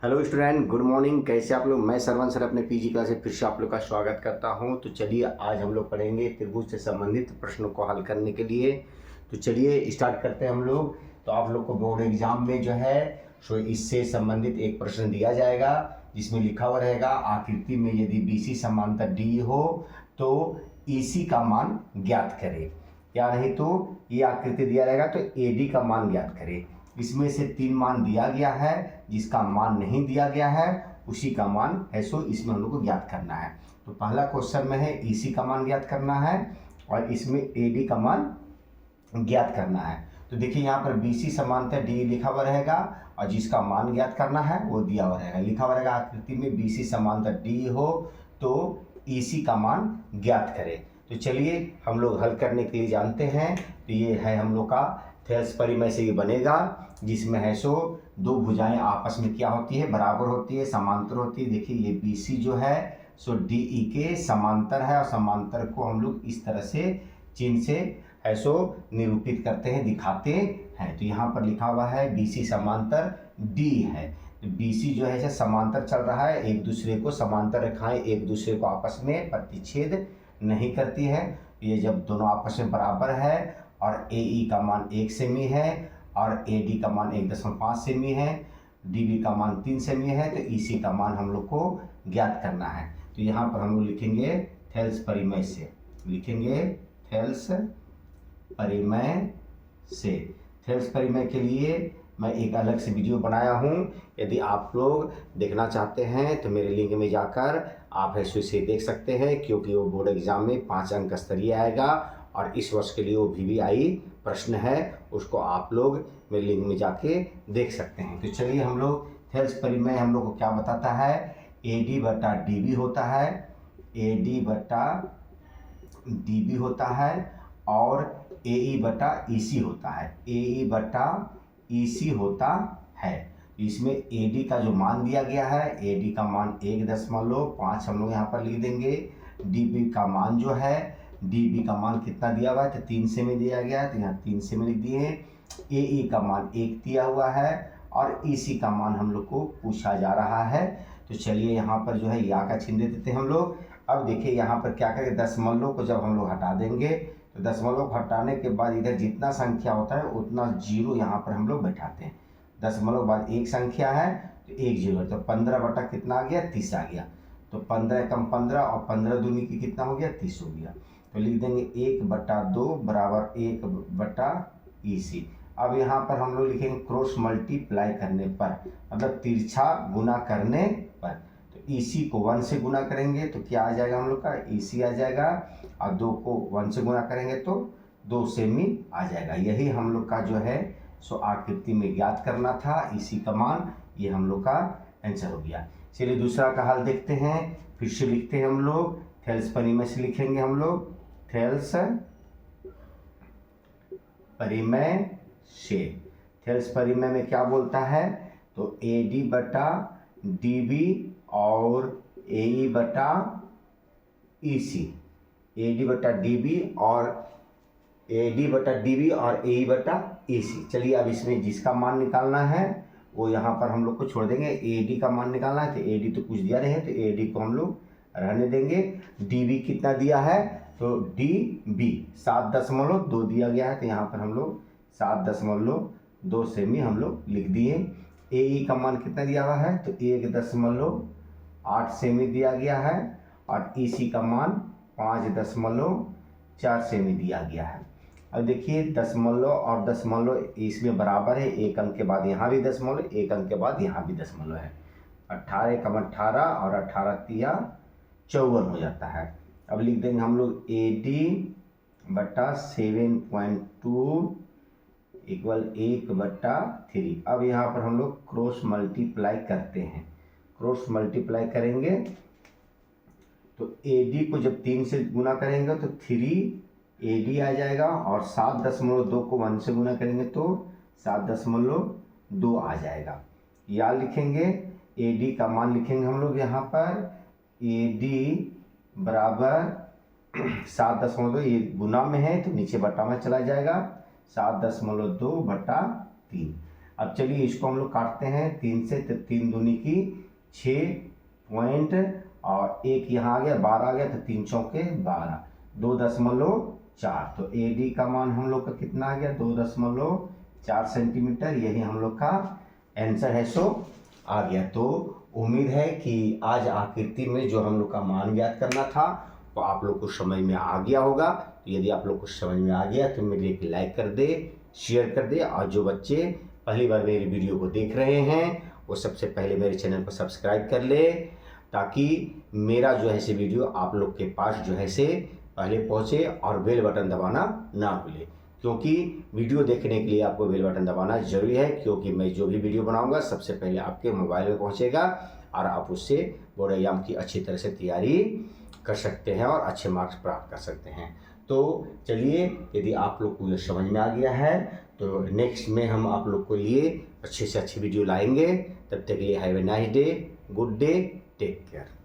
Hello student, good morning. कैसे आप लोग? मैं सरवन सर अपने पीजी क्लास से फिर से आप लोग का स्वागत करता हूं। तो चलिए आज हम लोग पढ़ेंगे त्रिभुज से संबंधित प्रश्नों को हल करने के लिए। तो चलिए स्टार्ट करते हैं हम लोग। तो आप लोग को बोर्ड एग्जाम में जो है सो इससे संबंधित एक प्रश्न दिया जाएगा जिसमें लिखा हुआ रहेगा आकृति में यदि बीसी समांतर डी हो तो ईसी का मान ज्ञात करें, या नहीं तो ये आकृति दिया रहेगा तो एडी का मान ज्ञात करें। इसमें से 3 मान दिया गया है, जिसका मान नहीं दिया गया है उसी का मान है सो इसमें हम लोग को ज्ञात करना है। तो पहला क्वेश्चन में है ईसी का मान ज्ञात करना है और इसमें एडी का मान ज्ञात करना है। तो देखिए यहाँ पर बीसी समांतर डी लिखा हुआ रहेगा और जिसका मान ज्ञात करना है वो दिया हुआ रहेगा। लिखा हुआ रहेगा आकृति में बीसी समांतर डी हो तो ईसी का मान ज्ञात करें। तो चलिए हम लोग हल करने के लिए जानते हैं। तो ये है हम लोग का थेल्स परिमेय से ये बनेगा, जिसमें है सो दो भुजाएं आपस में क्या होती है, बराबर होती है, समांतर होती है। देखिए ये बीसी जो है सो डीई के समांतर है और समांतर को हम लोग इस तरह से चिन्ह से है सो निरूपित करते हैं, दिखाते हैं। तो यहाँ पर लिखा हुआ है बीसी समांतर डी है। तो बीसी जो है समांतर चल रहा है, एक दूसरे को समांतर रेखाएं एक दूसरे को आपस में प्रतिच्छेद नहीं करती है। ये जब दोनों आपस में बराबर है और ए का मान 1 सेमी है और एडी का मान 1.5 सेमी है, डीबी का मान 3 सेमी है, तो ईसी का मान हम लोग को ज्ञात करना है। तो यहाँ पर हम लोग लिखेंगे थेल्स परिमेय से, लिखेंगे थेल्स परिमेय से। थेल्स परिमेय के लिए मैं एक अलग से वीडियो बनाया हूँ, यदि आप लोग देखना चाहते हैं तो मेरे लिंक में जाकर आप इसे देख सकते हैं, क्योंकि वो बोर्ड एग्जाम में 5 अंक स्तरीय आएगा और इस वर्ष के लिए वो VVI प्रश्न है, उसको आप लोग मेरे लिंक में जाके देख सकते हैं। तो चलिए हम लोग थेल्स परिमेय हम लोग को क्या बताता है, AD बटा DB होता है, AD बटा DB होता है और AE बटा EC होता है, AE बटा EC होता है। इसमें AD का जो मान दिया गया है, AD का मान 1.5 हम लोग यहाँ पर लिख देंगे। DB का मान जो है, DB का मान कितना दिया हुआ है तो 3 सेमी दिया गया है, तो यहाँ 3 सेमी लिख दिए हैं। AE का मान 1 दिया हुआ है और EC का मान हम लोग को पूछा जा रहा है। तो चलिए यहाँ पर जो है या का चिन्ह दे देते हैं हम लोग। अब देखिए यहाँ पर क्या करेंगे, दशमलव को जब हम लोग हटा देंगे तो दशमलव हटाने के बाद इधर जितना संख्या होता है उतना जीरो यहाँ पर हम लोग बैठाते हैं। दशमलव बाद एक संख्या है तो एक जीरो, तो 15 बटा कितना आ गया, 30 आ गया। तो 15 कम 15 और 15 दूनी की कितना हो गया, 30 हो गया। तो लिख देंगे 1/2 बराबर 1/EC। अब यहाँ पर हम लोग लिखेंगे क्रॉस मल्टीप्लाई करने पर, मतलब तिरछा गुना करने पर। तो EC को 1 से गुना करेंगे तो क्या आ जाएगा हम लोग का, EC आ जाएगा, और 2 को 1 से गुना करेंगे तो 2 सेमी आ जाएगा। यही हम लोग का जो है सो आकृति में ज्ञात करना था, EC का मान, ये हम लोग का आंसर हो गया। चलिए दूसरा का हल देखते हैं। फिर से लिखते हैं हम लोग, थेल्स परिमेय से लिखेंगे हम लोग, थेल्स परिमेय से। थेल्स परिमेय में क्या बोलता है, तो AD बटा DB और AE बटा EC, AD बटा DB और AD बटा DB और AE बटा EC। चलिए अब इसमें जिसका मान निकालना है वो यहाँ पर हम लोग को छोड़ देंगे। AD का मान निकालना है तो AD तो कुछ दिया नहीं है तो AD को हम लोग रहने देंगे। DB कितना दिया है, तो DB 7.2 दिया गया है, तो यहाँ पर हम लोग 7.2 सेमी हम लोग लिख दिए। AE का मान कितना दिया हुआ है, तो 1.8 सेमी दिया गया है और EC का मान 5.4 सेमी दिया गया है। अब देखिए दशमलव और दशमलव इसमें बराबर है, एक अंक के बाद यहाँ भी दशमलव, एक अंक के बाद यहाँ भी दशमलव है। 18 कम 18 और 18 तिया 54 हो जाता है। अब लिख देंगे हम लोग AD बटा 7.2 इक्वल 1/3। अब यहाँ पर हम लोग क्रॉस मल्टीप्लाई करते हैं, क्रॉस मल्टीप्लाई करेंगे तो AD को जब 3 से गुना करेंगे तो 3AD आ जाएगा और 7.2 को 1 से गुना करेंगे तो 7.2 आ जाएगा। या लिखेंगे AD का मान लिखेंगे हम लोग यहाँ पर, AD बराबर 7.2, ये गुना में है तो नीचे बटा में चला जाएगा, 7.2/3। अब चलिए इसको हम लोग काटते हैं 3 से, तो 3 दूनी की 6 पॉइंट और 1 यहाँ आ गया, 12 आ गया, तो 3 चौके 12, 2.4। तो ए डी का मान हम लोग का कितना आ गया, 2.4 सेंटीमीटर। यही हम लोग का आंसर है, सो आ गया। तो उम्मीद है कि आज आकृति में जो हम लोग का मान ज्ञात करना था वो आप लोग को समझ में आ गया होगा। तो यदि आप लोग को समझ में आ गया तो मेरे एक लाइक कर दे, शेयर कर दे, और जो बच्चे पहली बार मेरी वीडियो को देख रहे हैं वो सबसे पहले मेरे चैनल को सब्सक्राइब कर ले, ताकि मेरा जो है से वीडियो आप लोग के पास जो है से पहले पहुँचे, और बेल बटन दबाना ना भूले, क्योंकि वीडियो देखने के लिए आपको बेल बटन दबाना जरूरी है, क्योंकि मैं जो भी वीडियो बनाऊंगा सबसे पहले आपके मोबाइल में पहुंचेगा और आप उससे बोर्ड एग्जाम की अच्छी तरह से तैयारी कर सकते हैं और अच्छे मार्क्स प्राप्त कर सकते हैं। तो चलिए, यदि आप लोग को ये समझ में आ गया है तो नेक्स्ट में हम आप लोग को लिए अच्छे से अच्छी वीडियो लाएंगे। तब तक के लिए have a nice day, good day, take care.